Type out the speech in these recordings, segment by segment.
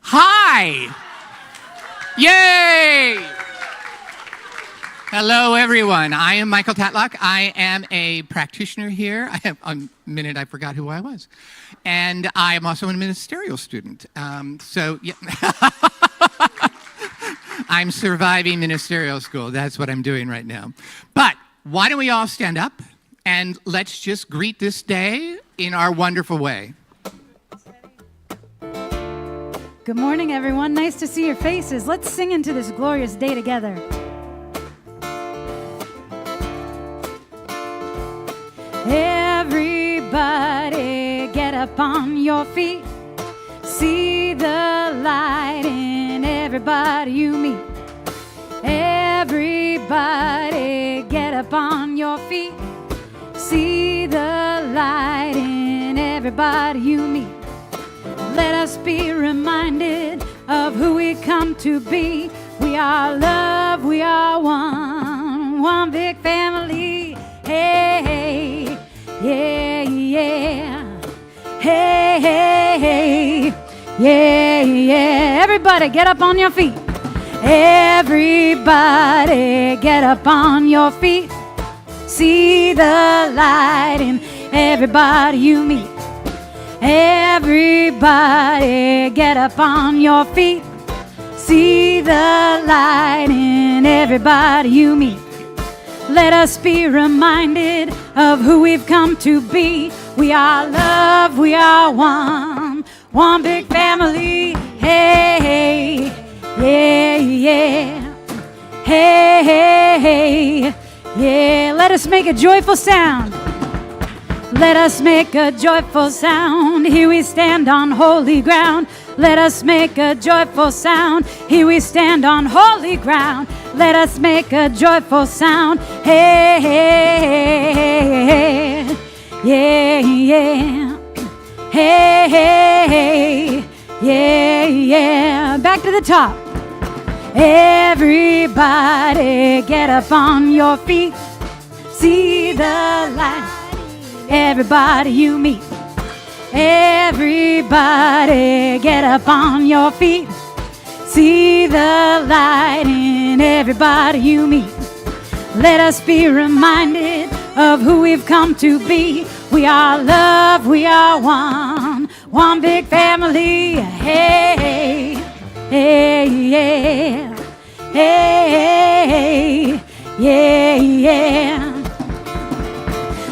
Hi! Yay! Hello, everyone. I am Michael Tatlock. I am a practitioner here. I have a minute, I forgot who I was. And I am also a ministerial student. Yeah. I'm surviving ministerial school. That's what I'm doing right now. But why don't we all stand up and let's just greet this day in our wonderful way. Good morning, everyone. Nice to see your faces. Let's sing into this glorious day together. Everybody get up on your feet. See the light in everybody you meet. Everybody get up on your feet. See the light in everybody you meet. Let us be reminded of who we come to be. We are love, we are one big family. Hey, hey, yeah, yeah. Hey, hey, hey, yeah, yeah. Everybody get up on your feet. Everybody get up on your feet. See the light in everybody you meet. Everybody get up on your feet. See the light in everybody you meet. Let us be reminded of who we've come to be. We are love, we are one big family. Hey, hey, yeah, yeah. Hey, hey, hey, yeah. Let us make a joyful sound. Let us make a joyful sound. Here we stand on holy ground. Let us make a joyful sound. Here we stand on holy ground. Let us make a joyful sound. Hey, hey, hey, hey, yeah, yeah. Hey, hey, hey, yeah, yeah. Back to the top. Everybody get up on your feet. See the light. Everybody you meet. Everybody get up on your feet. See the light in everybody you meet. Let us be reminded of who we've come to be. We are love, we are one big family. Hey, hey, yeah. Hey, yeah, yeah.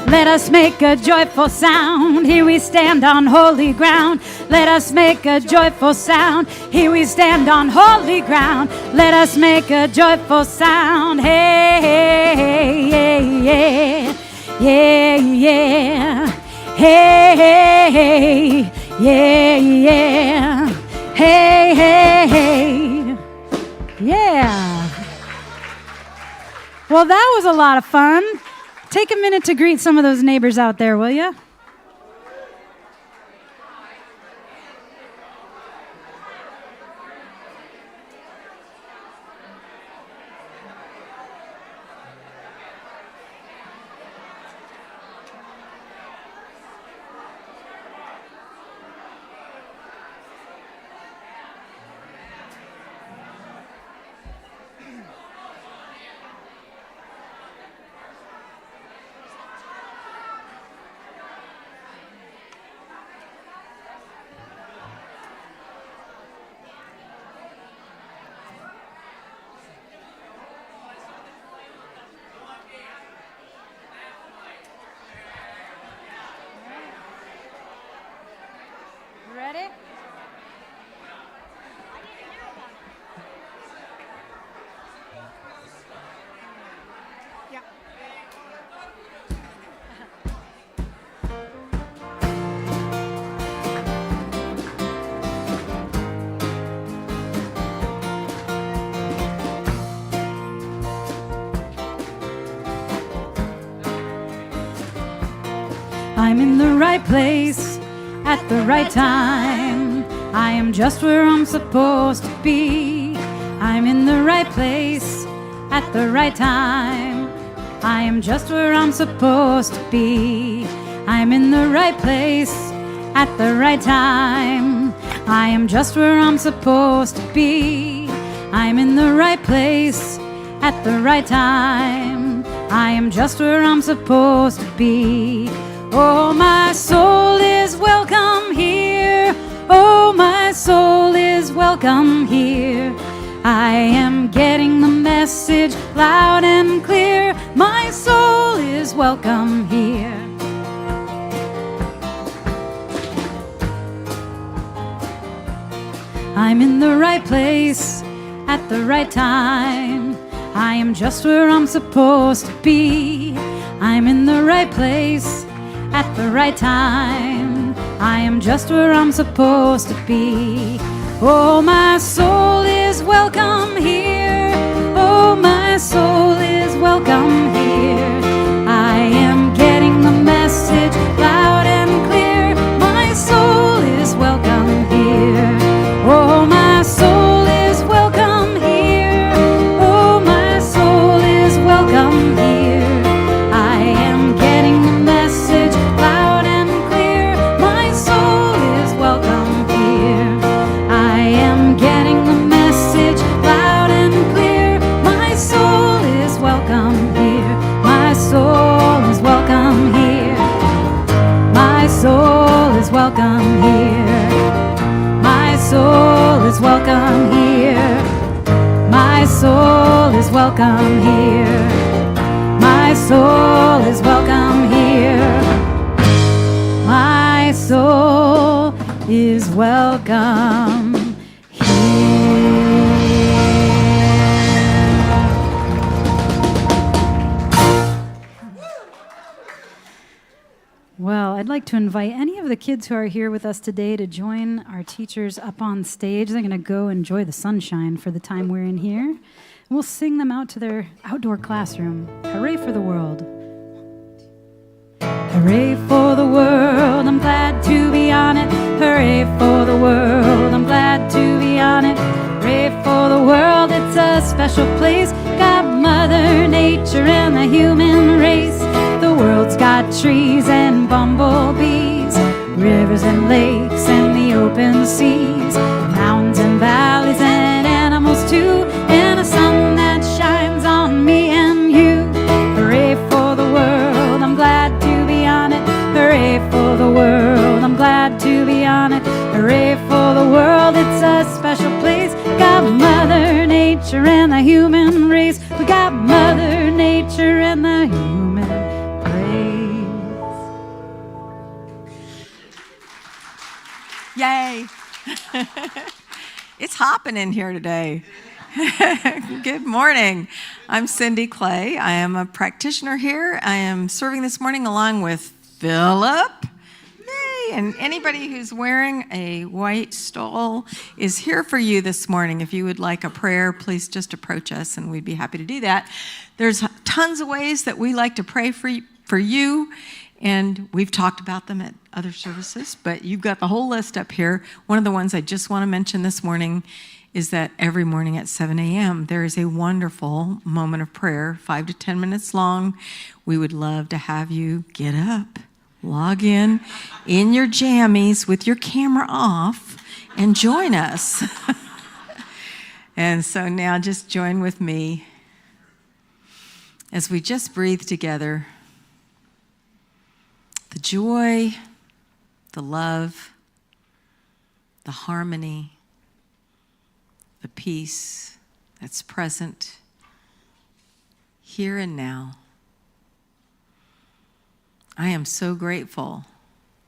Let us make a joyful sound. Here we stand on holy ground. Let us make a joyful sound. Here we stand on holy ground. Let us make a joyful sound. Hey, hey, hey, yeah, yeah, yeah. Hey, hey, hey, yeah, yeah. Hey, hey, hey, yeah. Well, that was a lot of fun. Take a minute to greet some of those neighbors out there, will you? Ready? Yeah. I'm in the right place at the right time. I am just where I'm supposed to be. I'm in the right place at the right time. I am just where I'm supposed to be. I'm in the right place at the right time. I I am just where I'm supposed to be. I'm in the right place at the right time. I am just where I'm supposed to be. Oh, my soul is welcome here. Oh, my soul is welcome here. I am getting the message loud and clear. My soul is welcome here. I'm in the right place at the right time. I am just where I'm supposed to be. I'm in the right place at the right time. I am just where I'm supposed to be. Oh, my soul is welcome here. Oh, my soul is welcome here. I am getting the message loud and clear. My soul is welcome here. Oh, my soul is welcome here. Oh, my soul is welcome here. I am getting the message loud and clear. My soul is welcome here. I am getting the message loud and clear. My soul is welcome here. My soul is welcome here. My soul is welcome here. My soul is welcome here. My soul is welcome here. My soul is welcome here. My soul is welcome here. Well, I'd like to invite any of the kids who are here with us today to join our teachers up on stage. They're going to go enjoy the sunshine for the time we're in here. We'll sing them out to their outdoor classroom. Hooray for the world. Hooray for the world, I'm glad to be on it. Hooray for the world, I'm glad to be on it. Hooray for the world, it's a special place. Got Mother Nature and the human race. The world's got trees and bumblebees, rivers and lakes and the open seas, mountains and valleys and animals too, and a sun that shines on me and you. Hooray for the world, I'm glad to be on it. Hooray for the world, I'm glad to be on it. Hooray for the world, it's a special place. Got Mother Nature and the human race. We got Mother Nature and the human race. Yay! It's hopping in here today. Good morning. I'm Cindy Clay. I am a practitioner here. I am serving this morning along with Philip. Yay! And anybody who's wearing a white stole is here for you this morning. If you would like a prayer, please just approach us and we'd be happy to do that. There's tons of ways that we like to pray for you. And we've talked about them at other services, but you've got the whole list up here. One of the ones I just want to mention this morning is that every morning at 7 a.m., there is a wonderful moment of prayer, 5 to 10 minutes long. We would love to have you get up, log in your jammies with your camera off, and join us. And so now just join with me as we just breathe together. The joy, the love, the harmony, the peace that's present here and now. I am so grateful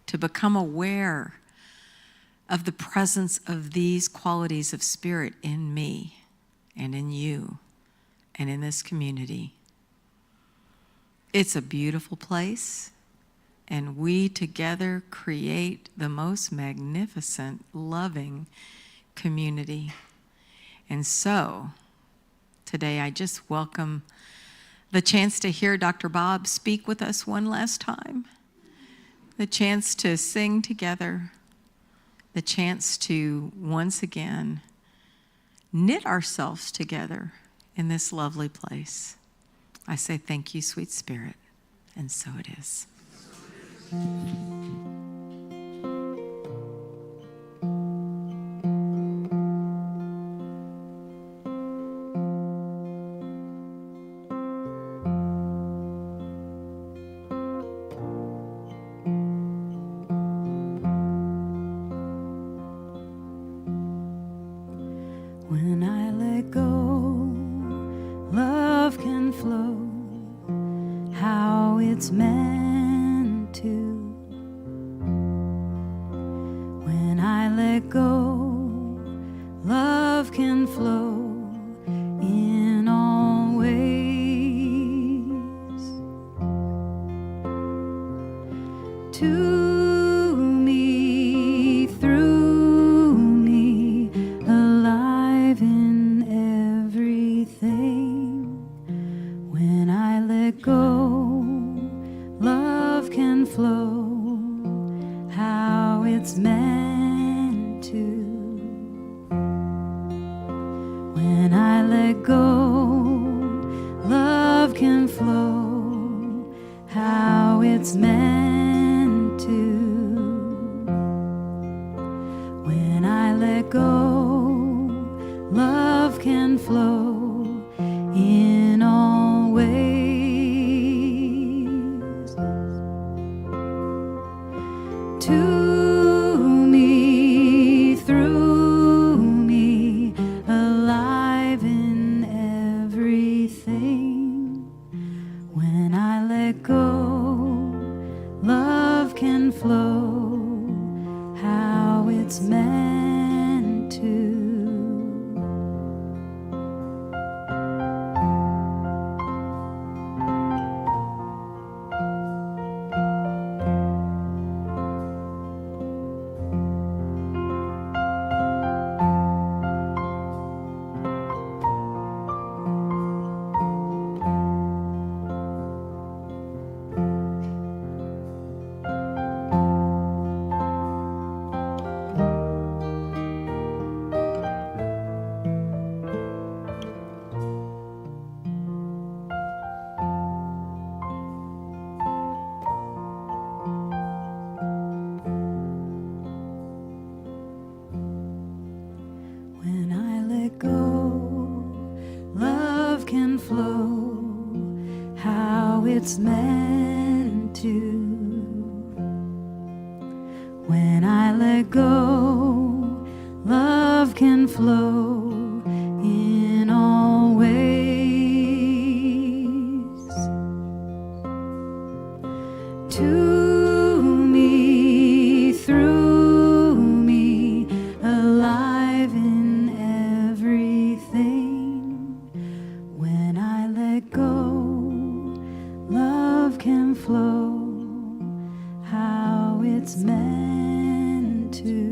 to become aware of the presence of these qualities of spirit in me and in you and in this community. It's a beautiful place. And we together create the most magnificent, loving community. And so, today I just welcome the chance to hear Dr. Bob speak with us one last time, the chance to sing together, the chance to once again knit ourselves together in this lovely place. I say thank you, sweet Spirit, and so it is. When I let go, love can flow how it's meant to. When I let go, love can flow in all ways. To me, through me, alive in everything. When I let go, love can flow how it's meant to. When I let go, love can flow how it's meant to. When I let go, love can flow in all ways. To me, through me, alive in everything. When I let go, love can flow how it's meant to. When I let go, love can flow how it's meant to. When I let go, love can flow in all ways. To me, through me, alive in everything. When I let go, love can flow how it's meant to.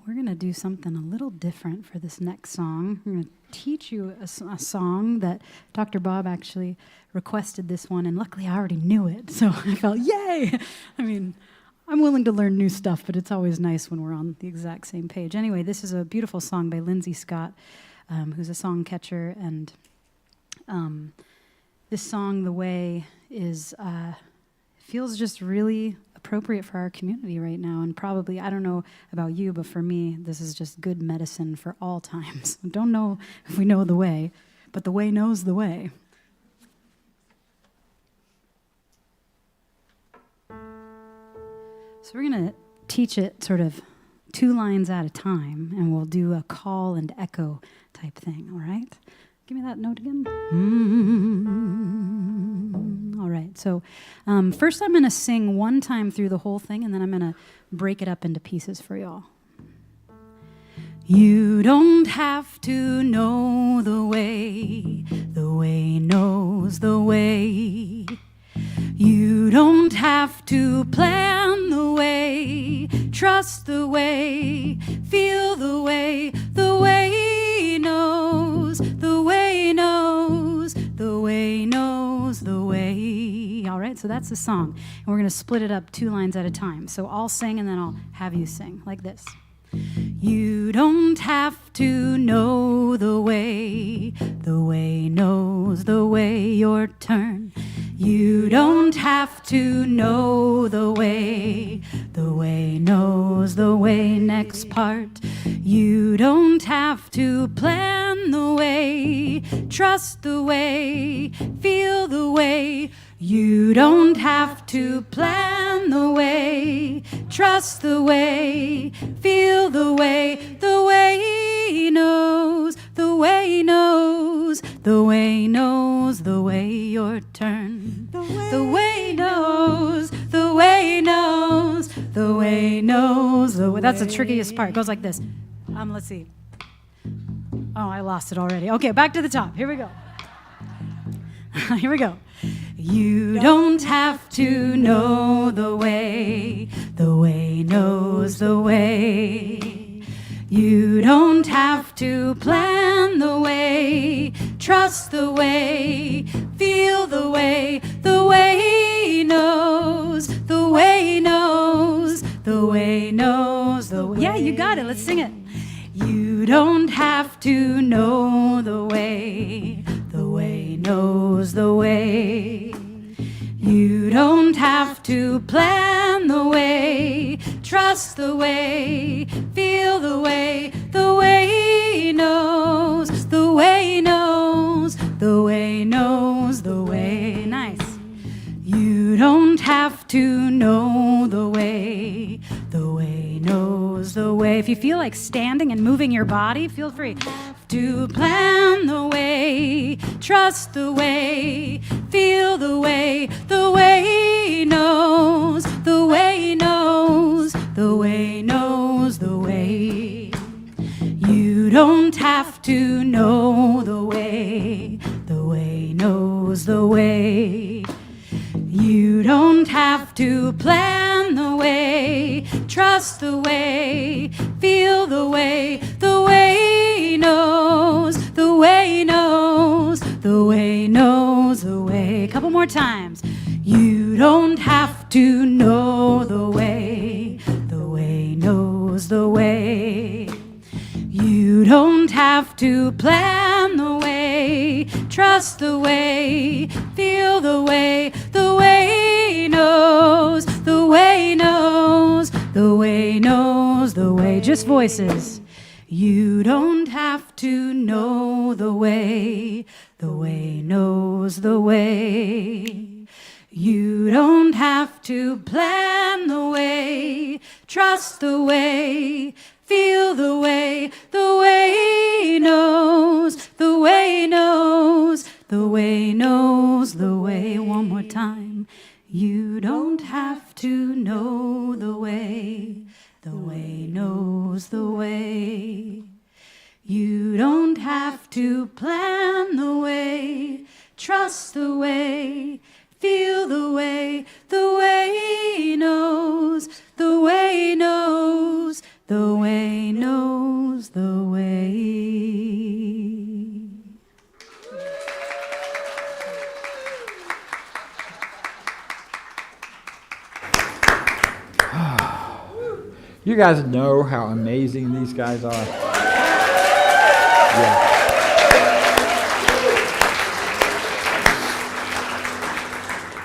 We're going to do something a little different for this next song. I'm going to teach you a song that Dr. Bob actually requested this one, and luckily I already knew it, so I felt, yay! I mean, I'm willing to learn new stuff, but it's always nice when we're on the exact same page. Anyway, this is a beautiful song by Lindsay Scott, who's a song catcher, and this song, The Way, is feels just really appropriate for our community right now, and probably, I don't know about you, but for me, this is just good medicine for all times. Don't know if we know the way, but the way knows the way. So we're going to teach it sort of 2 lines at a time, and we'll do a call and echo type thing, all right? Give me that note again. All right, so first I'm going to sing one time through the whole thing, and then I'm going to break it up into pieces for y'all. You don't have to know the way knows the way. You don't have to plan the way, trust the way, feel the way knows, the way knows, the way knows the way. All right, so that's the song. And we're going to split it up 2 lines at a time. So I'll sing and then I'll have you sing like this. You don't have to know the way knows the way, your turn. You don't have to know the way knows the way, next part. You don't have to plan the way, trust the way, feel the way. You You don't have to plan the way, trust the way, feel the way He knows, the way He knows, the way He knows, the way your turn, the way He knows, the way He knows, the way He knows, the way. That's the trickiest part. It goes like this. Let's see. Oh, I lost it already. Okay, back to the top. Here we go. Here we go. You don't have to know the way knows the way. You don't have to plan the way, trust the way, feel the way He knows, the way He knows, the way He knows, the way. Yeah, you got it. Let's sing it. You don't have to know the way knows the way. You don't have to plan the way, trust the way, feel the way He knows, the way He knows, the way He knows, the way. Nice. You don't have to know the way knows the way. If you feel like standing and moving your body, feel free. To plan the way, trust the way, feel the way He knows, the way He knows, the way He knows, the way. You don't have to know the way knows the way. You don't have to plan the way, trust the way, feel the way He knows, the way He knows, the way He knows the way. A couple more times. You don't have to know the way knows the way. You don't have to plan the way, trust the way, feel the way He knows, the way He knows, the way He knows the way. Just voices. You don't have to know the way knows the way. You don't have to plan the way, trust the way, feel the way He knows, the way He knows, the way He knows the way. One more time. You don't have to know the way knows the way. You don't have to plan the way, trust the way, feel the way He knows, the way He knows, the way He knows the way. You guys know how amazing these guys are. Yeah.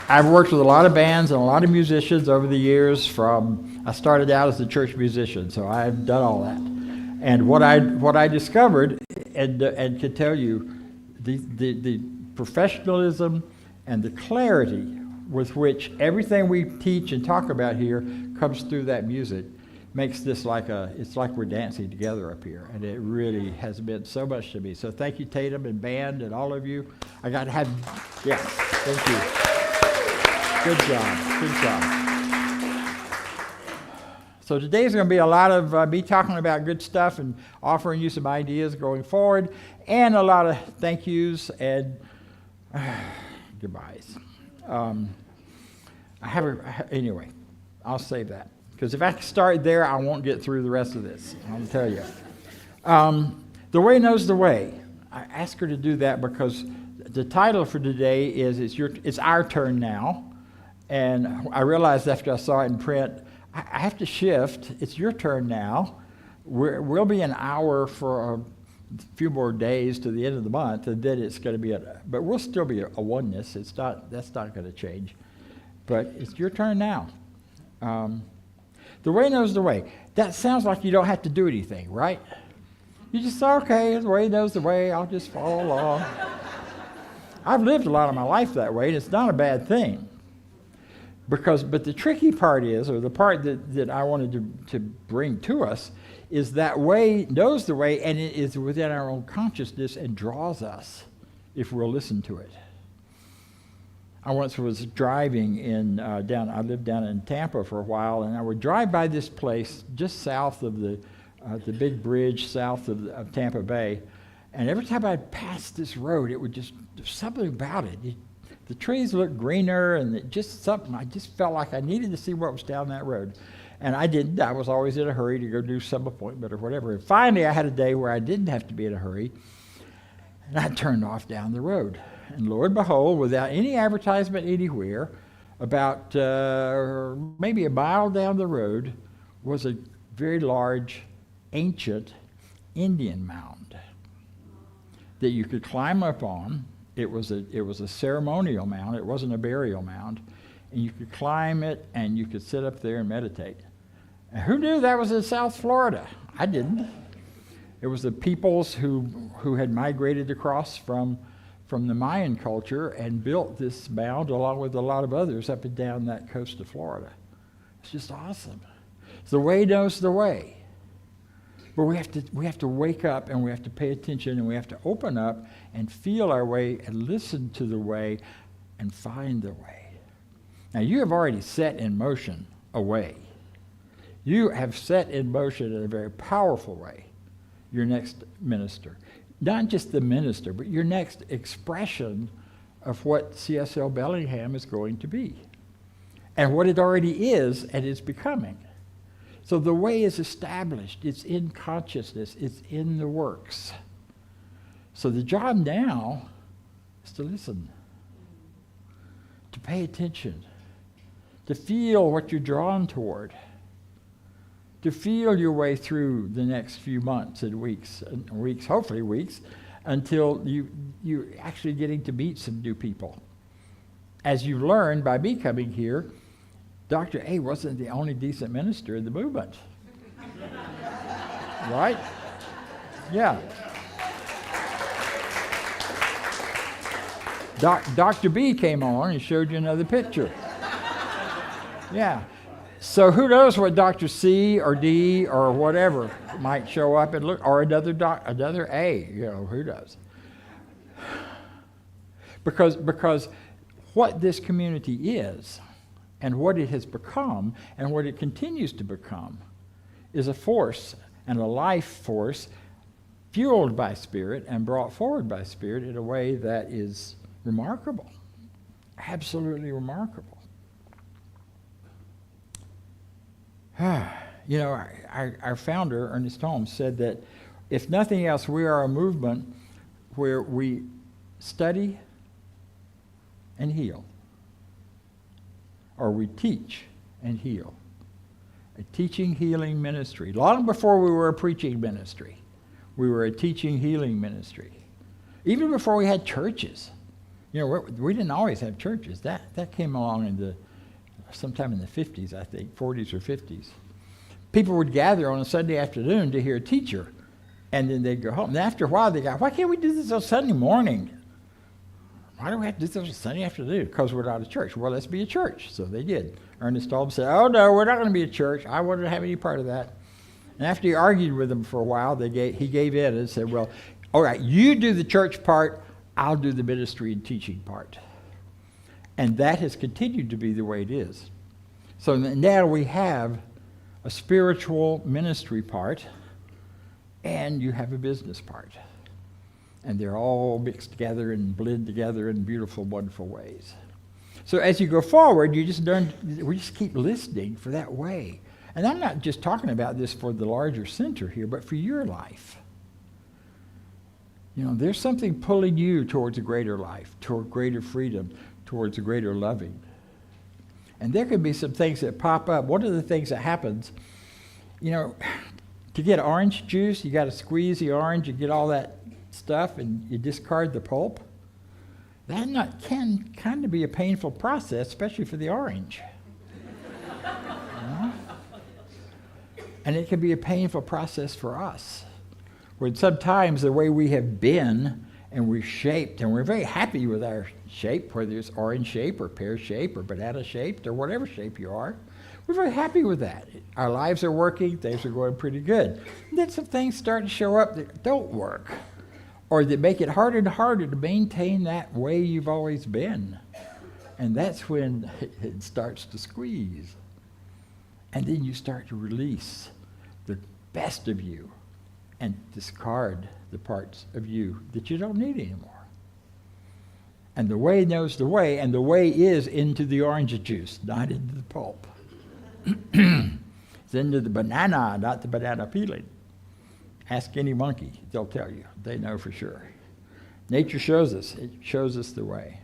I've worked with a lot of bands and a lot of musicians over the years. I started out as a church musician, so I've done all that. And what I discovered, and can tell you, the professionalism and the clarity with which everything we teach and talk about here comes through that music makes this it's like we're dancing together up here, and it really has meant so much to me. So thank you, Tatum and band and all of you. I got to have, yeah, thank you. Good job. So today's going to be a lot of me talking about good stuff and offering you some ideas going forward, and a lot of thank yous and goodbyes. Anyway, I'll save that. Because if I start there, I won't get through the rest of this. I'll tell you. The Way Knows the Way. I asked her to do that because the title for today is It's Our Turn Now. And I realized after I saw it in print, I have to shift. It's your turn now. We'll be an hour for a few more days to the end of the month, and then it's going to be but we'll still be a oneness. That's not going to change. But it's your turn now. The Way Knows the Way. That sounds like you don't have to do anything, right? You just say, okay, the Way knows the way, I'll just follow along. I've lived a lot of my life that way, and it's not a bad thing. But the tricky part is, or the part that I wanted to bring to us, is that way knows the way, and it is within our own consciousness and draws us if we'll listen to it. I once was driving I lived down in Tampa for a while, and I would drive by this place just south of the big bridge south of Tampa Bay, and every time I'd pass this road, it would there's something about it. The trees looked greener, and I just felt like I needed to see what was down that road. And I didn't. I was always in a hurry to go do some appointment or whatever. And finally, I had a day where I didn't have to be in a hurry, and I turned off down the road. And lo and behold, without any advertisement anywhere, about maybe a mile down the road was a very large, ancient Indian mound that you could climb up on. It was a ceremonial mound. It wasn't a burial mound. And you could climb it, and you could sit up there and meditate. And who knew that was in South Florida? I didn't. It was the peoples who had migrated across from the Mayan culture and built this mound along with a lot of others up and down that coast of Florida. It's just awesome. The way knows the way. But we have to wake up, and we have to pay attention, and we have to open up and feel our way and listen to the way and find the way. Now, you have already set in motion a way. You have set in motion in a very powerful way your next minister. Not just the minister, but your next expression of what C.S.L. Bellingham is going to be, and what it already is and is becoming. So the way is established. It's in consciousness. It's in the works. So the job now is to listen, to pay attention, to feel what you're drawn toward, to feel your way through the next few months and weeks, hopefully weeks, until you're actually getting to meet some new people. As you've learned by me coming here, Dr. A wasn't the only decent minister in the movement. Right? Yeah. Dr. B came along and showed you another picture. Yeah. So who knows what Dr. C or D or whatever might show up and look, or another A, who knows? Because what this community is, and what it has become, and what it continues to become, is a force and a life force fueled by Spirit and brought forward by Spirit in a way that is remarkable, absolutely remarkable. Our founder, Ernest Holmes, said that if nothing else, we are a movement where we study and heal, or we teach and heal. A teaching, healing ministry. Long before we were a preaching ministry, we were a teaching, healing ministry. Even before we had churches. We didn't always have churches. That came along sometime in the 50s, I think, 40s or 50s. People would gather on a Sunday afternoon to hear a teacher, and then they'd go home. And after a while, they go, why can't we do this on Sunday morning? Why do we have to do this on Sunday afternoon? Because we're not a church. Well, let's be a church. So they did. Ernest Holmes said, oh, no, we're not going to be a church. I wanted to have any part of that. And after he argued with them for a while, he gave in and said, well, all right, you do the church part, I'll do the ministry and teaching part. And that has continued to be the way it is. So now we have a spiritual ministry part, and you have a business part. And they're all mixed together and blend together in beautiful, wonderful ways. So as you go forward, we just keep listening for that way. And I'm not just talking about this for the larger center here, but for your life. There's something pulling you towards a greater life, toward greater freedom, towards a greater loving. And there can be some things that pop up. One of the things that happens, to get orange juice, you got to squeeze the orange, you get all that stuff, and you discard the pulp. That can kind of be a painful process, especially for the orange. And it can be a painful process for us, when sometimes the way we have been and we're shaped, and we're very happy with our shape, whether it's orange shape or pear shape or banana shaped or whatever shape you are. We're very happy with that. Our lives are working, things are going pretty good. And then some things start to show up that don't work, or that make it harder and harder to maintain that way you've always been. And that's when it starts to squeeze. And then you start to release the best of you and discard the parts of you that you don't need anymore. And the way knows the way, and the way is into the orange juice, not into the pulp. It's into the banana, not the banana peeling. Ask any monkey, they'll tell you. They know for sure. Nature shows us. It shows us the way.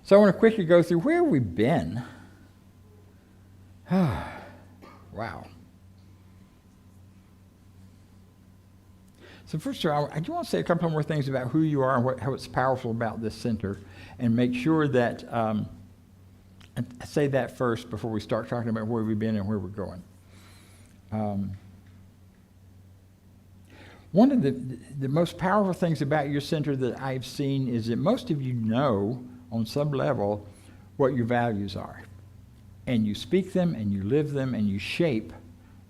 So I want to quickly go through where we've been. Wow. So first of all, I do want to say a couple more things about who you are and how it's powerful about this center, and make sure that, and I say that first before we start talking about where we've been and where we're going. One of the most powerful things about your center that I've seen is that most of you know on some level what your values are. And you speak them, and you live them, and you shape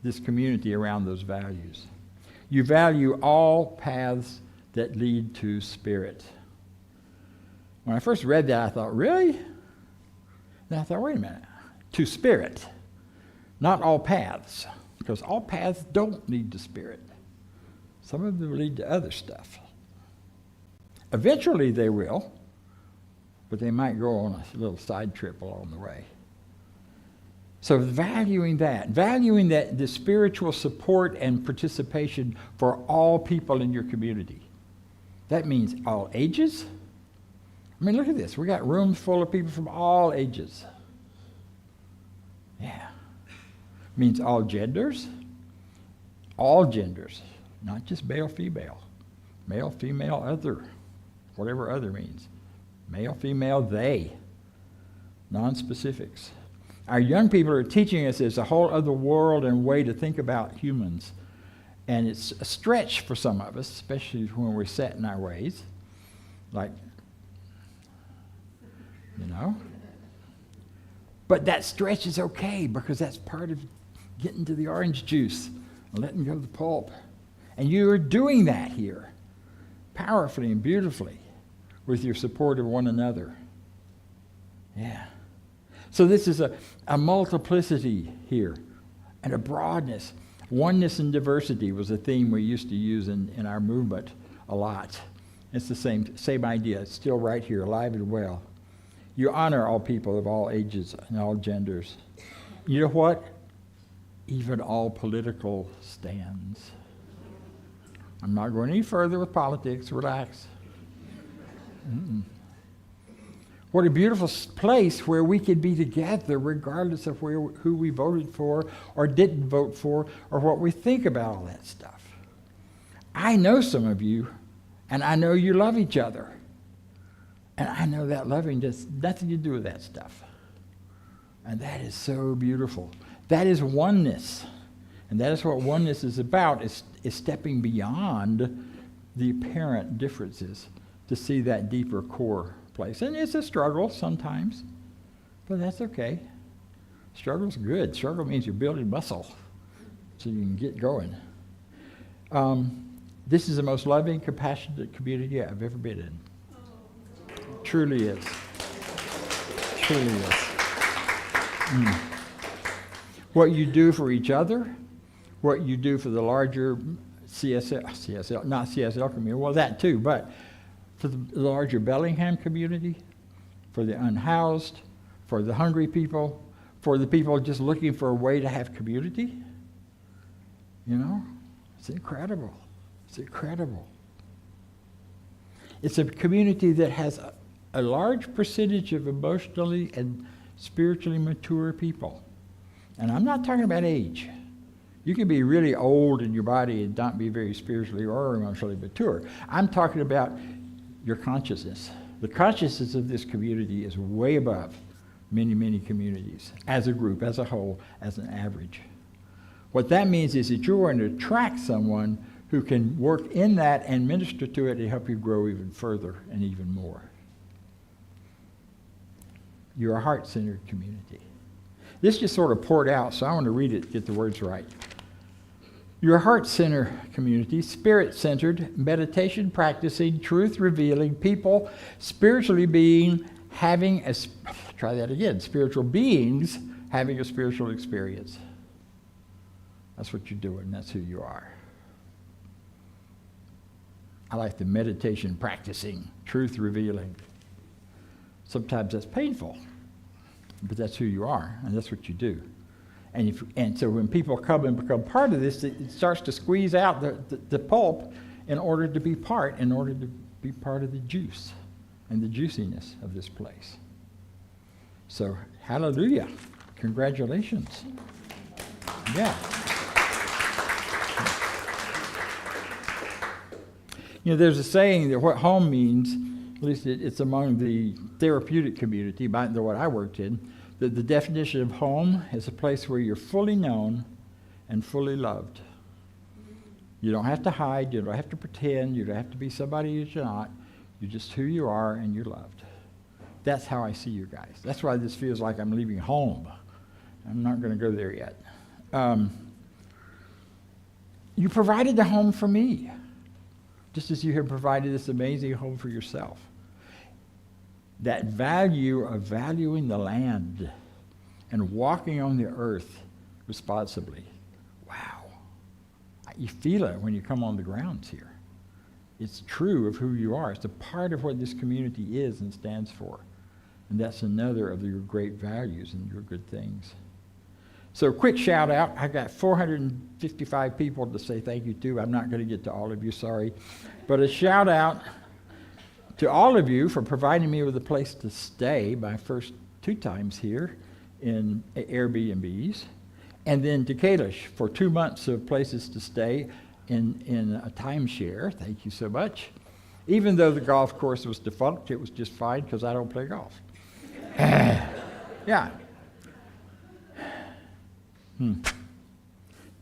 this community around those values. You value all paths that lead to spirit. When I first read that, I thought, really? Then I thought, wait a minute. To spirit, not all paths, because all paths don't lead to spirit. Some of them lead to other stuff. Eventually they will, but they might go on a little side trip along the way. So valuing that the spiritual support and participation for all people in your community. That means all ages. I mean, look at this. We got rooms full of people from all ages. Yeah. Means all genders. All genders. Not just male, female. Male, female, other. Whatever other means. Male, female, they. Non-specifics. Our young people are teaching us there's a whole other world and way to think about humans. And it's a stretch for some of us, especially when we're set in our ways. Like, you know. But that stretch is okay, because that's part of getting to the orange juice and letting go of the pulp. And you are doing that here, powerfully and beautifully, with your support of one another. Yeah. So this is a multiplicity here, and a broadness. Oneness and diversity was a theme we used to use in our movement a lot. It's the same idea. It's still right here, alive and well. You honor all people of all ages and all genders. You know what? Even all political stands. I'm not going any further with politics. Relax. Mm-mm. What a beautiful place where we could be together regardless of who we voted for or didn't vote for or what we think about all that stuff. I know some of you, and I know you love each other. And I know that loving has nothing to do with that stuff. And that is so beautiful. That is oneness. And that is what oneness is about, is stepping beyond the apparent differences to see that deeper core place. And it's a struggle sometimes, but that's okay. Struggle's good. Struggle means you're building muscle so you can get going. This is the most loving, compassionate community I've ever been in. Truly is. Truly is. What you do for each other, what you do for the larger not CSL community, well, that too, but for the larger Bellingham community, for the unhoused, for the hungry people, for the people just looking for a way to have community. You know, it's incredible. It's incredible. It's a community that has a large percentage of emotionally and spiritually mature people. And I'm not talking about age. You can be really old in your body and not be very spiritually or emotionally mature. I'm talking about your consciousness. The consciousness of this community is way above many, many communities, as a group, as a whole, as an average. What that means is that you're going to attract someone who can work in that and minister to it to help you grow even further and even more. You're a heart-centered community. This just sort of poured out, so I want to read it to get the words right. You're a heart-centered community, spirit-centered, meditation practicing, truth-revealing people, spiritually being, having a, try that again, spiritual beings having a spiritual experience. That's what you're doing. That's who you are. I like the meditation practicing, truth revealing. Sometimes that's painful, but that's who you are, and that's what you do. And so when people come and become part of this, it starts to squeeze out the pulp in order to be part of the juice and the juiciness of this place. So, hallelujah. Congratulations. Yeah. You know, there's a saying that what home means, at least it's among the therapeutic community, what I worked in, that the definition of home is a place where you're fully known and fully loved. You don't have to hide, you don't have to pretend, you don't have to be somebody that you're not. You're just who you are and you're loved. That's how I see you guys. That's why this feels like I'm leaving home. I'm not going to go there yet. You provided the home for me, just as you have provided this amazing home for yourself. That value of valuing the land and walking on the earth responsibly. Wow. You feel it when you come on the grounds here. It's true of who you are. It's a part of what this community is and stands for. And that's another of your great values and your good things. So quick shout out. I got 455 people to say thank you to. I'm not going to get to all of you, sorry. But a shout out to all of you for providing me with a place to stay my first 2 times here in Airbnbs. And then to Kalish for 2 months of places to stay in a timeshare. Thank you so much. Even though the golf course was defunct, it was just fine because I don't play golf. Yeah.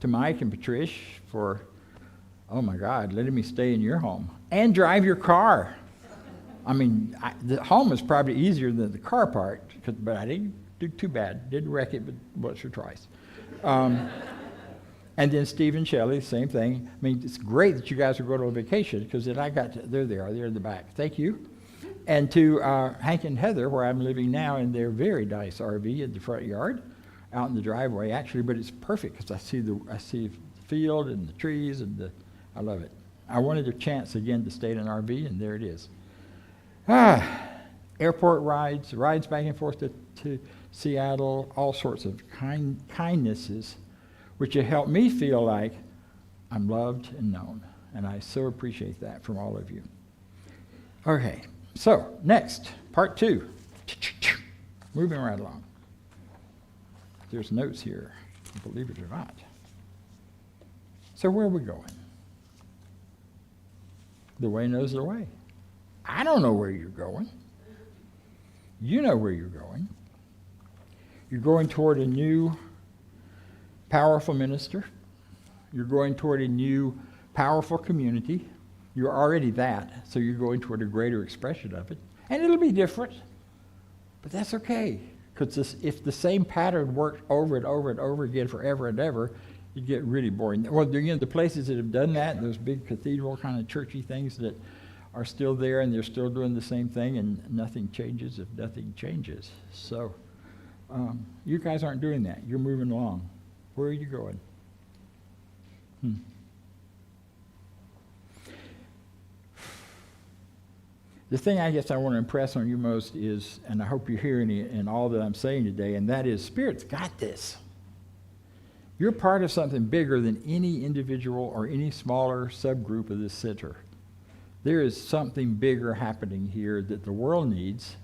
To Mike and Patrice for, oh my God, letting me stay in your home and drive your car. I mean, the home is probably easier than the car part, but I didn't do too bad. Didn't wreck it, but once or twice. And then Steve and Shelley, same thing. I mean, it's great that you guys are going on vacation because then there they are, they're in the back. Thank you. And to Hank and Heather, where I'm living now, in their very nice RV in the front yard, out in the driveway, actually, but it's perfect because I see the field and the trees and I love it. I wanted a chance again to stay in an RV, and there it is. Airport rides back and forth to Seattle, all sorts of kindnesses, which have helped me feel like I'm loved and known. And I so appreciate that from all of you. Okay, so next, part 2. Moving right along. There's notes here, believe it or not. So where are we going? The way knows the way. I don't know where you're going. You know where you're going. You're going toward a new, powerful minister. You're going toward a new, powerful community. You're already that, so you're going toward a greater expression of it. And it'll be different, but that's okay. Because if the same pattern worked over and over and over again forever and ever, you'd get really boring. Well, the places that have done that, those big cathedral kind of churchy things that are still there and they're still doing the same thing and nothing changes if nothing changes. So you guys aren't doing that. You're moving along. Where are you going? The thing I guess I want to impress on you most is, and I hope you're hearing it in all that I'm saying today, and that is Spirit's got this. You're part of something bigger than any individual or any smaller subgroup of this center. There is something bigger happening here that the world needs,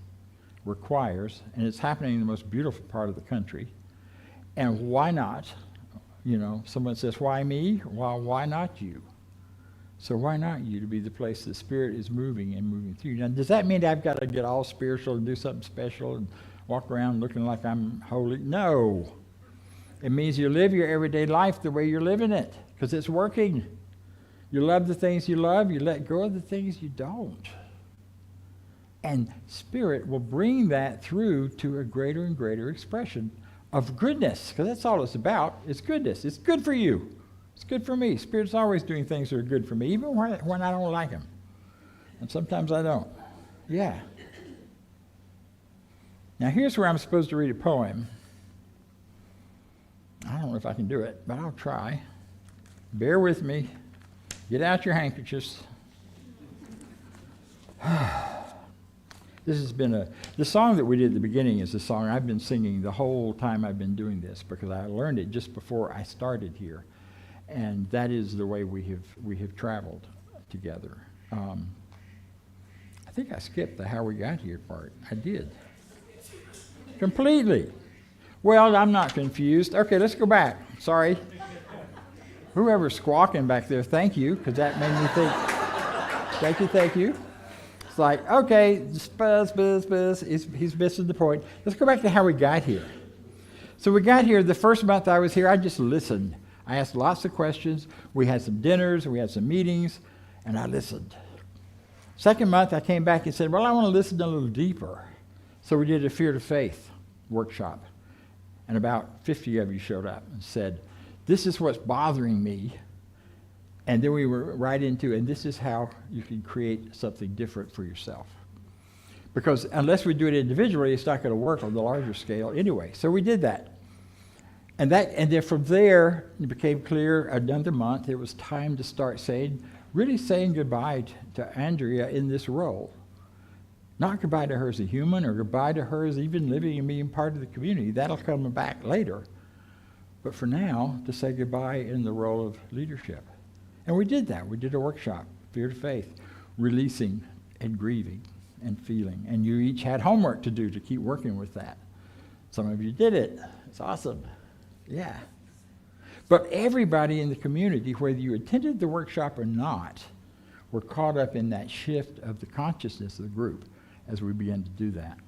requires, and it's happening in the most beautiful part of the country. And why not? You know, someone says, why me? Well, why not you? So why not you to be the place the Spirit is moving and moving through? Now, does that mean I've got to get all spiritual and do something special and walk around looking like I'm holy? No. It means you live your everyday life the way you're living it because it's working. You love the things you love. You let go of the things you don't. And Spirit will bring that through to a greater and greater expression of goodness, because that's all it's about. It's goodness. It's good for you. It's good for me. Spirit's always doing things that are good for me, even when I don't like them. And sometimes I don't. Yeah. Now here's where I'm supposed to read a poem. I don't know if I can do it, but I'll try. Bear with me. Get out your handkerchiefs. This has been the song that we did at the beginning is a song I've been singing the whole time I've been doing this, because I learned it just before I started here. And that is the way we have traveled together. I think I skipped the how we got here part. I did. Completely. Well, I'm not confused. Okay, let's go back. Sorry. Whoever's squawking back there, thank you, because that made me think. Thank you. It's like, okay, buzz. He's missing the point. Let's go back to how we got here. So we got here, the first month I was here, I just listened. I asked lots of questions. We had some dinners, we had some meetings, and I listened. Second month, I came back and said, well, I want to listen a little deeper. So we did a Fear to Faith workshop. And about 50 of you showed up and said, this is what's bothering me. And then we were right into, and this is how you can create something different for yourself. Because unless we do it individually, it's not going to work on the larger scale anyway. So we did that. And then from there, it became clear another month, it was time to start really saying goodbye to Andrea in this role. Not goodbye to her as a human or goodbye to her as even living and being part of the community. That'll come back later. But for now, to say goodbye in the role of leadership. And we did that. We did a workshop, Fear to Faith, releasing and grieving and feeling. And you each had homework to do to keep working with that. Some of you did it. It's awesome. Yeah. But everybody in the community, whether you attended the workshop or not, were caught up in that shift of the consciousness of the group as we began to do that.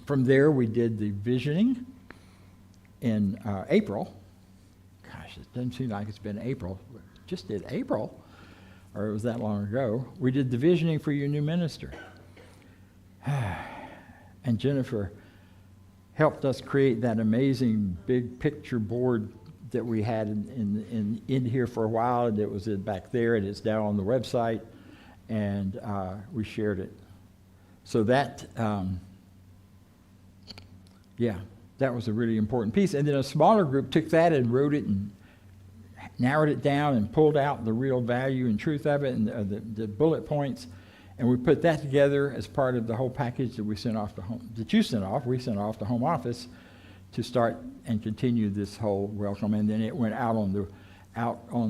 From there, we did the visioning in April. Gosh, it doesn't seem like it's been April. We just did April, or it was that long ago. We did the visioning for your new minister. And Jennifer helped us create that amazing big picture board that we had in here for a while, and it was back there, and it's now on the website, and we shared it. So that, that was a really important piece. And then a smaller group took that and wrote it and narrowed it down and pulled out the real value and truth of it and the bullet points. And we put that together as part of the whole package that we sent off to home, that you sent off. We sent off to home office to start and continue this whole welcome. And then it went out on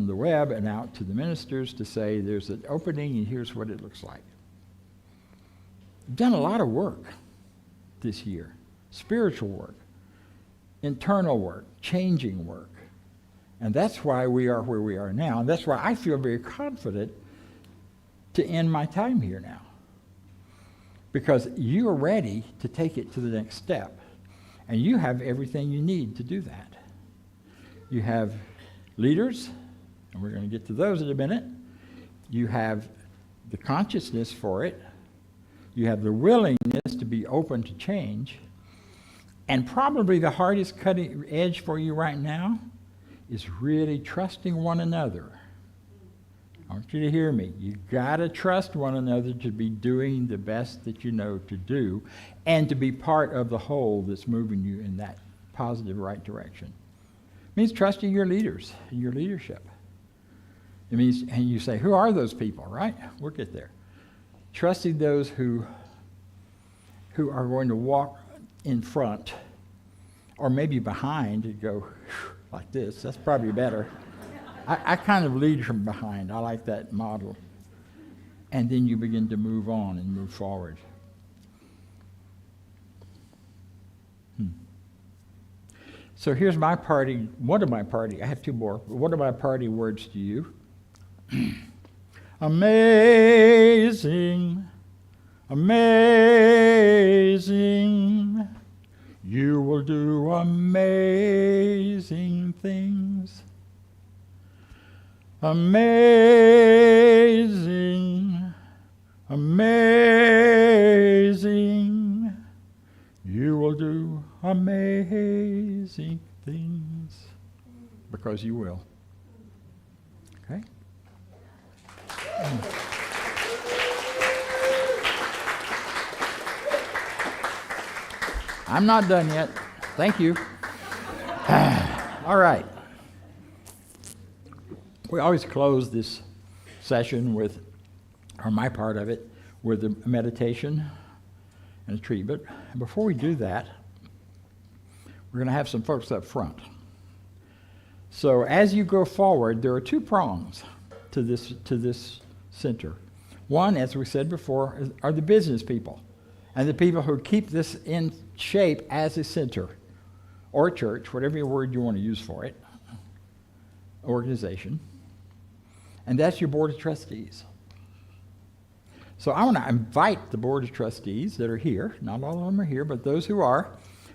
the web and out to the ministers to say there's an opening and here's what it looks like. We've done a lot of work this year, spiritual work, internal work, changing work. And that's why we are where we are now. And that's why I feel very confident to end my time here now. Because you are ready to take it to the next step. And you have everything you need to do that. You have leaders, and we're going to get to those in a minute. You have the consciousness for it. You have the willingness to be open to change. And probably the hardest cutting edge for you right now is really trusting one another. I want you to hear me. You got to trust one another to be doing the best that you know to do and to be part of the whole that's moving you in that positive right direction. It means trusting your leaders and your leadership. It means, and you say, who are those people, right? We'll get there. Trusting those who are going to walk in front or maybe behind and go like this. That's probably better. I kind of lead from behind. I like that model. And then you begin to move on and move forward. So here's my party, one of my party, I have two more, one of my party words to you. Amazing, amazing, you will do amazing things. Amazing, amazing, you will do amazing things, because you will. Okay? I'm not done yet. Thank you. All right. We always close this session with, or my part of it, with a meditation and a treatment. And before we do that, we're going to have some folks up front. So as you go forward, there are two prongs to this center. One, as we said before, are the business people and the people who keep this in shape as a center or church, whatever word you want to use for it, organization. And that's your board of trustees. So I want to invite the board of trustees that are here. Not all of them are here, but those who are,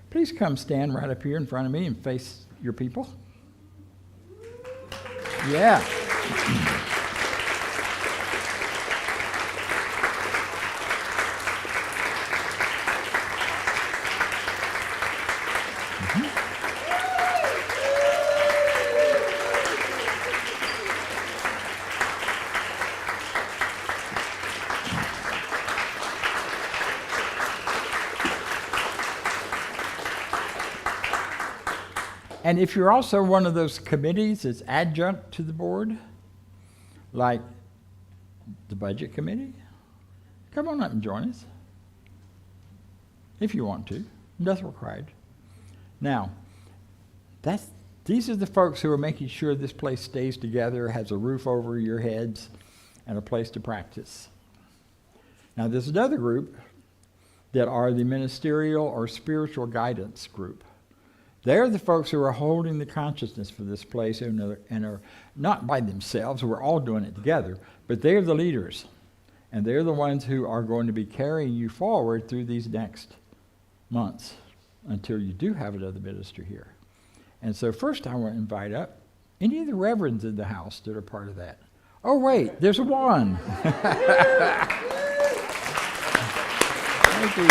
please come stand right up here in front of me and face your people. Yeah. And if you're also one of those committees that's adjunct to the board, like the budget committee, come on up and join us. If you want to. Nothing required. Now, these are the folks who are making sure this place stays together, has a roof over your heads, and a place to practice. Now, there's another group that are the ministerial or spiritual guidance group. They're the folks who are holding the consciousness for this place and are not by themselves. We're all doing it together, but they're the leaders. And they're the ones who are going to be carrying you forward through these next months until you do have another minister here. And so first I want to invite up any of the reverends in the house that are part of that. Oh, wait, there's one. Thank you.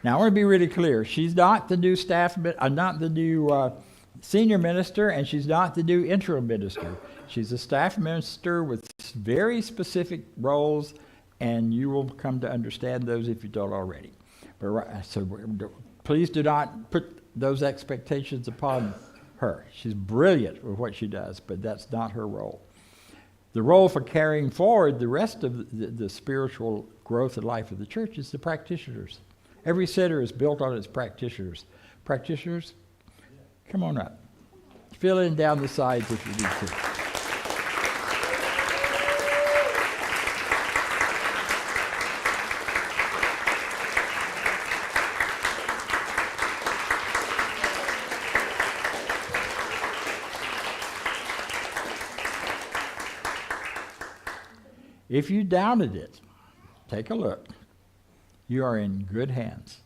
Now, I want to be really clear. She's not the new not the new senior minister, and she's not the new interim minister. She's a staff minister with very specific roles, and you will come to understand those if you don't already. But so please do not put those expectations upon her. She's brilliant with what she does, but that's not her role. The role for carrying forward the rest of the spiritual growth and life of the church is the practitioners. Every center is built on its practitioners. Practitioners, come on up. Fill in down the sides if you need to. If you doubted it, take a look. You are in good hands.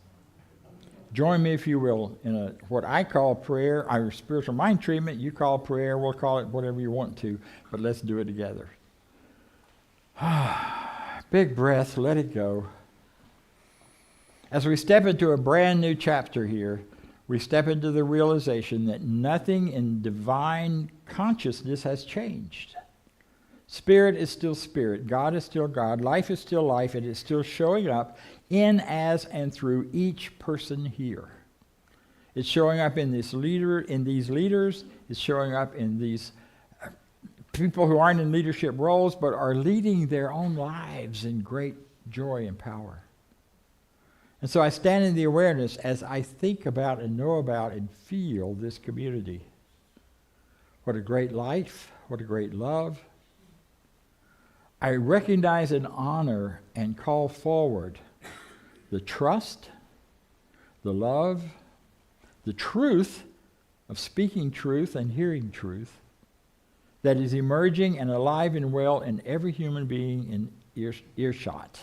Join me, if you will, in what I call prayer, our spiritual mind treatment. You call prayer, we'll call it whatever you want to, but let's do it together. Big breath, let it go. As we step into a brand new chapter here, we step into the realization that nothing in divine consciousness has changed. Spirit is still spirit. God is still God. Life is still life. It is still showing up in, as, and through each person here. It's showing up in these leaders. It's showing up in these people who aren't in leadership roles but are leading their own lives in great joy and power. And so I stand in the awareness as I think about and know about and feel this community. What a great life. What a great love. I recognize and honor and call forward the trust, the love, the truth of speaking truth and hearing truth that is emerging and alive and well in every human being in earshot.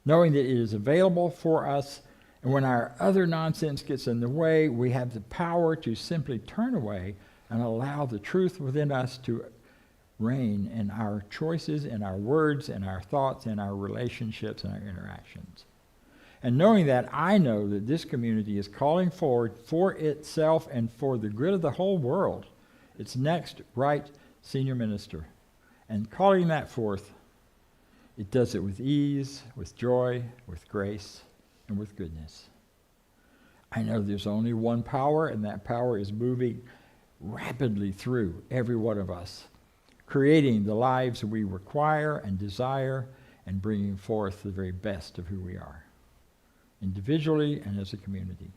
Knowing that it is available for us And when our other nonsense gets in the way, we have the power to simply turn away and allow the truth within us to reign in our choices, in our words, in our thoughts, in our relationships, and our interactions. And knowing that, I know that this community is calling forward for itself and for the good of the whole world its next right senior minister. And calling that forth, it does it with ease, with joy, with grace, and with goodness. I know there's only one power, and that power is moving rapidly through every one of us, creating the lives we require and desire, and bringing forth the very best of who we are, individually and as a community.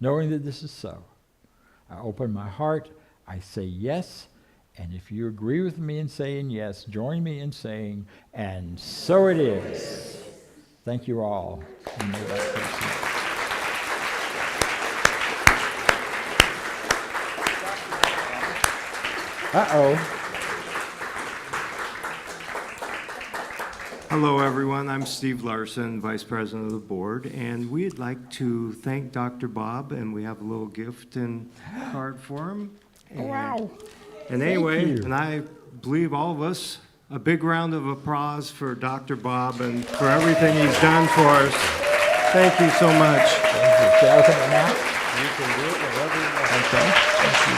Knowing that this is so, I open my heart, I say yes, and if you agree with me in saying yes, join me in saying, and so it is. Thank you all. And may that person. Uh-oh. Hello, everyone. I'm Steve Larson, Vice President of the Board, and we'd like to thank Dr. Bob, and we have a little gift and card for him. And, Wow. And anyway, you. and I believe all of us, a big round of applause for Dr. Bob and for everything he's done for us. Thank you so much. Thank you. Should I open it now? You can do it wherever you want. Okay. Thank you.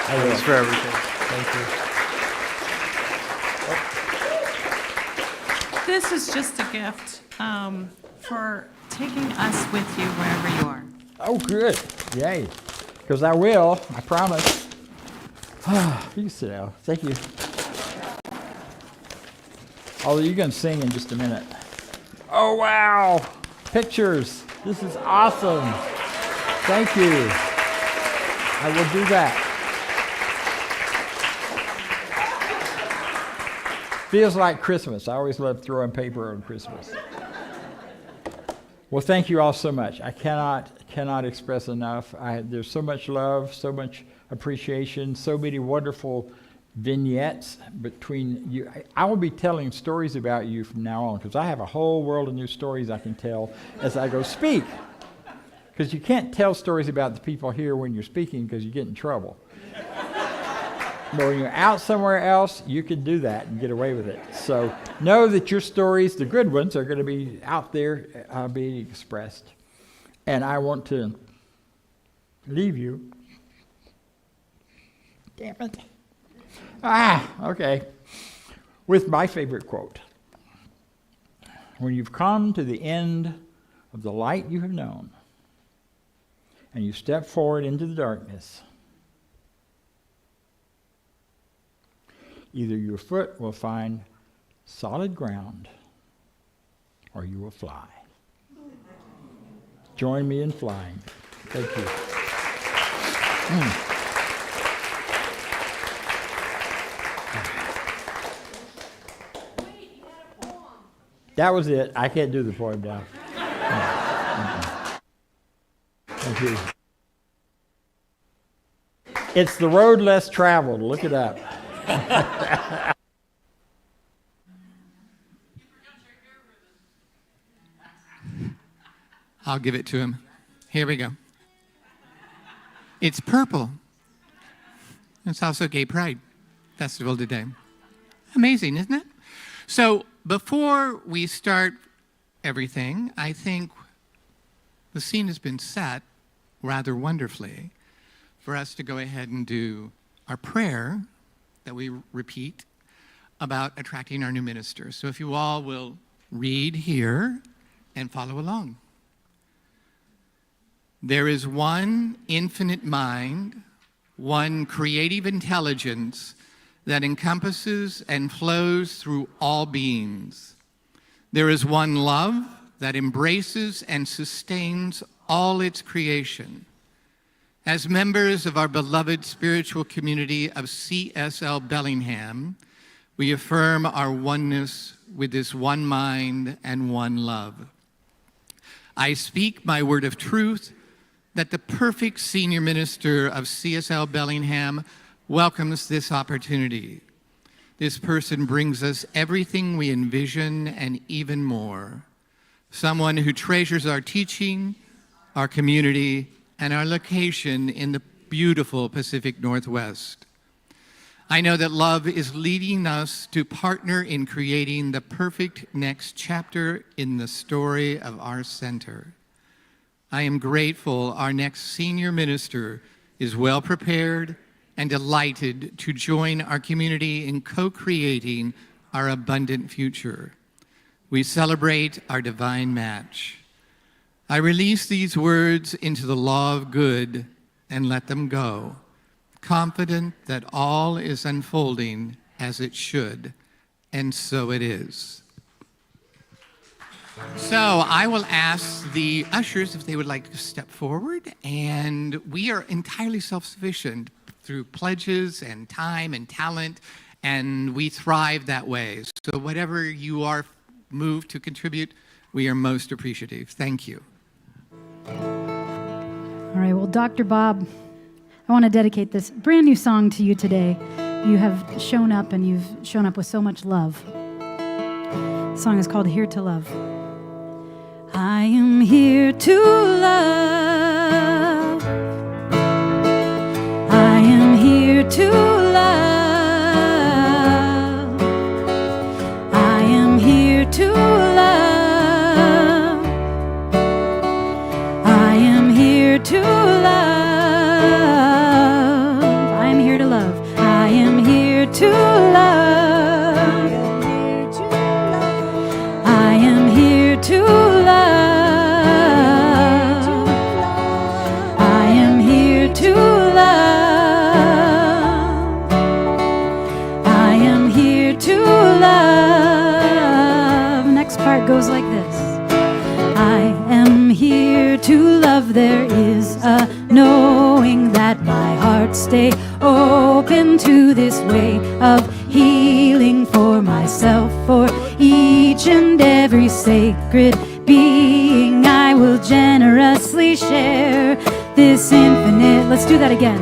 I will. Thanks for everything. Thank you. This is just a gift for taking us with you wherever you are. Oh, good. Yay. Because I will. I promise. You can sit down. Thank you. Although you're going to sing in just a minute. Oh, wow. Pictures. This is awesome. Thank you. I will do that. Feels like Christmas. I always love throwing paper on Christmas. Well, thank you all so much. I cannot express enough. There's so much love, so much appreciation, so many wonderful vignettes between you. I will be telling stories about you from now on because I have a whole world of new stories I can tell as I go speak. Because you can't tell stories about the people here when you're speaking because you get in trouble. But when you're out somewhere else, you can do that and get away with it. So know that your stories, the good ones, are going to be out there being expressed. And I want to leave you. Damn it. Okay. With my favorite quote. When you've come to the end of the light you have known, and you step forward into the darkness, either your foot will find solid ground, or you will fly. Join me in flying. Thank you. That was it. I can't do the poem now. Thank you. It's the road less traveled. Look it up. I'll give it to him. Here we go. It's purple. It's also Gay Pride Festival today. Amazing, isn't it? So before we start everything, I think the scene has been set rather wonderfully for us to go ahead and do our prayer that we repeat about attracting our new minister. So if you all will read here and follow along. There is one infinite mind, one creative intelligence that encompasses and flows through all beings. There is one love that embraces and sustains all its creation. As members of our beloved spiritual community of CSL Bellingham, we affirm our oneness with this one mind and one love. I speak my word of truth that the perfect senior minister of CSL Bellingham welcomes this opportunity. This person brings us everything we envision and even more. someone who treasures our teaching, our community, and our location in the beautiful Pacific Northwest. I know that love is leading us to partner in creating the perfect next chapter in the story of our center. I am grateful our next senior minister is well prepared and delighted to join our community in co-creating our abundant future. We celebrate our divine match. I release these words into the law of good and let them go, confident that all is unfolding as it should, and so it is. So I will ask the ushers if they would like to step forward, and we are entirely self-sufficient through pledges and time and talent, and we thrive that way. So whatever you are moved to contribute, we are most appreciative. Thank you. All right, well, Dr. Bob, I want to dedicate this brand new song to you today. You have shown up, and you've shown up with so much love. The song is called Here to Love. I am here to love. I am here to love. I am here to love. I am here to love. I am here to love. I am here to love. I am here to love. I am here to love. I am here to love. Next part goes like this. I am here to love. There is a knowing that my heart stay open to this way of healing for myself, for each and every sacred being. I will generously share this infinite. Let's do that again.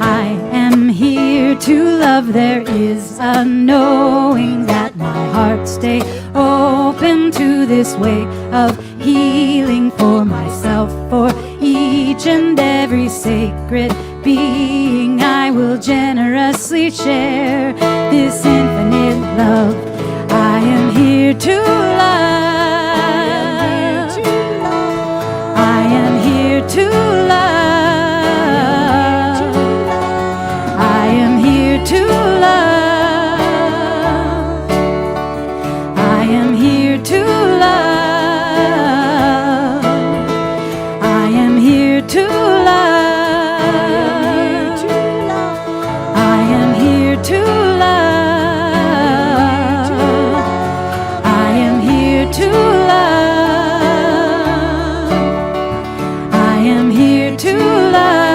I am here to love. There is a knowing that my heart stay open to this way of healing for myself, for each and every sacred being. I will generously share this infinite love. I am here to love. I am here to love. I am here to love. I am here to love. I am here to love. I am here to love. I am here to love. I am here to love.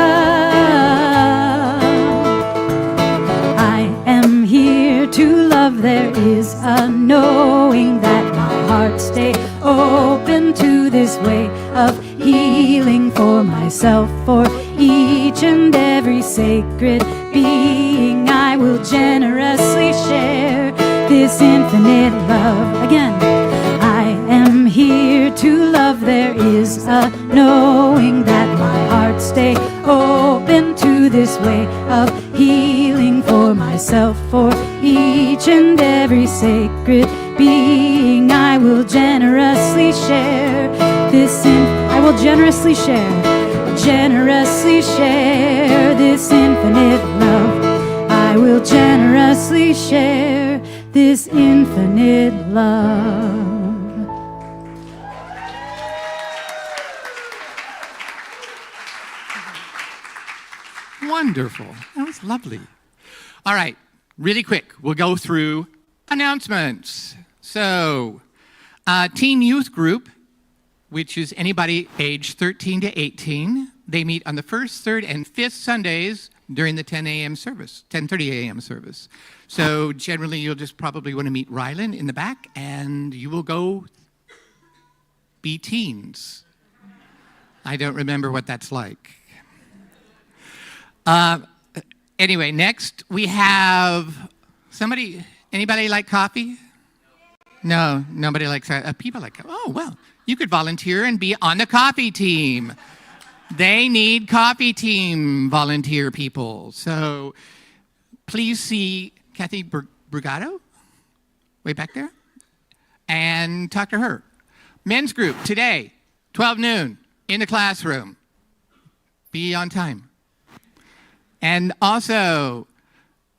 I am here to love. There is a knowing that my heart stay open to this way of healing for myself, for each and every sacred being. I will generously share this infinite love. Again, I am here to love. There is a knowing that my heart stay open to this way of healing for myself, for each and every sacred being. I will generously share this I will generously share this infinite love. I will generously share this infinite love. Wonderful. That was lovely. All right, really quick, we'll go through announcements. So, Teen Youth Group, which is anybody age 13 to 18, they meet on the first, third, and fifth Sundays during the 10 a.m. service, 10:30 a.m. service. So generally, you'll just probably want to meet Rylan in the back, and you will go be teens. I don't remember what that's like. Anyway, next we have anybody like coffee? No, nobody likes that. People like, oh, well, you could volunteer and be on the coffee team. They need coffee team volunteer people. So please see Kathy Brigado, way back there, and talk to her. Men's group today, 12 noon, in the classroom. Be on time. And also,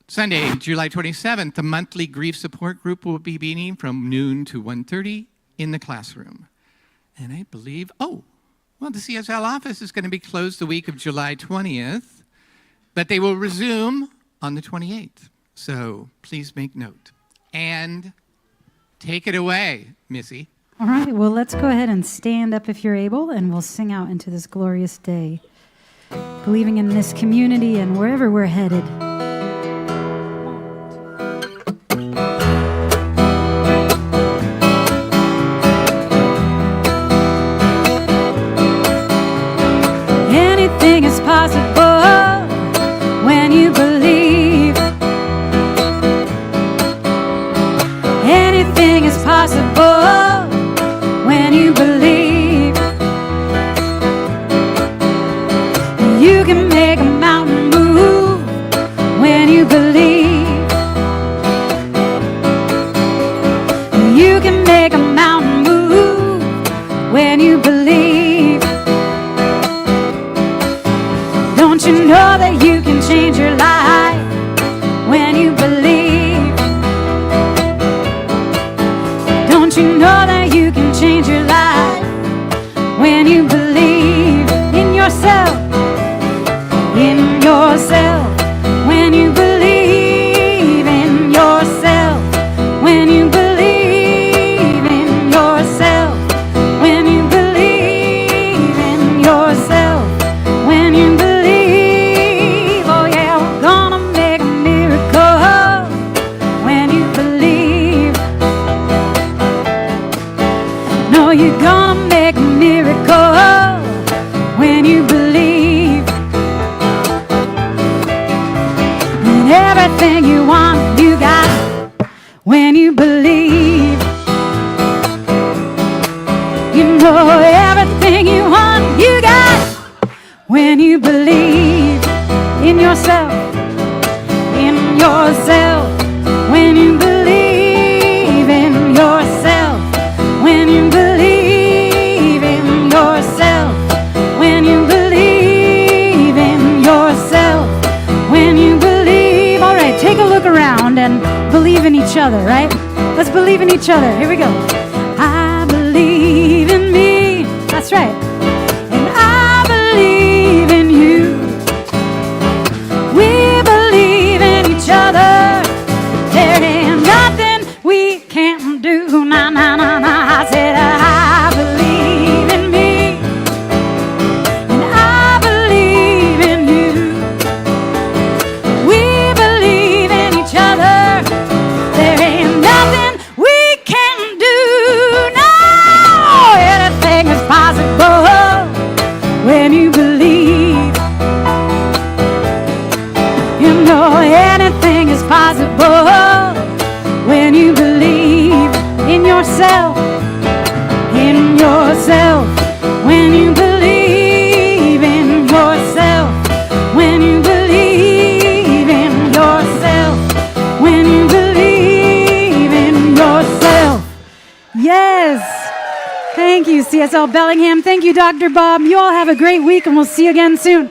Sunday, July 27th, the monthly grief support group will be meeting from noon to 1:30 in the classroom. And I believe, the CSL office is going to be closed the week of July 20th, but they will resume on the 28th. So please make note. And take it away, Missy. All right, well, let's go ahead and stand up if you're able, and we'll sing out into this glorious day, believing in this community and wherever we're headed. Anything is possible when you believe. Anything is possible when you believe. You can make a mountain move when you believe. You can make a mountain move when you believe. Don't you know that you can change your life when you believe? Don't you know that you can change your life when you believe in yourself? In yourself, when you believe in yourself, when you believe in yourself, when you believe in yourself, when you believe, oh yeah, we're gonna make a miracle when you believe. No, you're gonna make a miracle when you believe. And everything you want, you got when you believe. You know everything you want, you got when you believe in yourself, in yourself, when you believe in yourself, when you believe in yourself, when you believe in yourself, when you believe. All right, take a look around and believe in each other, right? Let's believe in each other. Here we go. I believe in me. That's right. And I believe in you. We believe in each other. There ain't nothing we can't do. Nah, nah, nah, nah. I said I believe in me. And I believe in you. We believe in each other. There ain't nothing we can't do. No, anything is possible when you believe. You know anything is possible when you believe in yourself, in yourself, when you believe in yourself, when you believe in yourself, when you believe in yourself. Yes. Thank you, CSL Bellingham. Thank you, Dr. Bob. You all have a great week, and we'll see you again soon.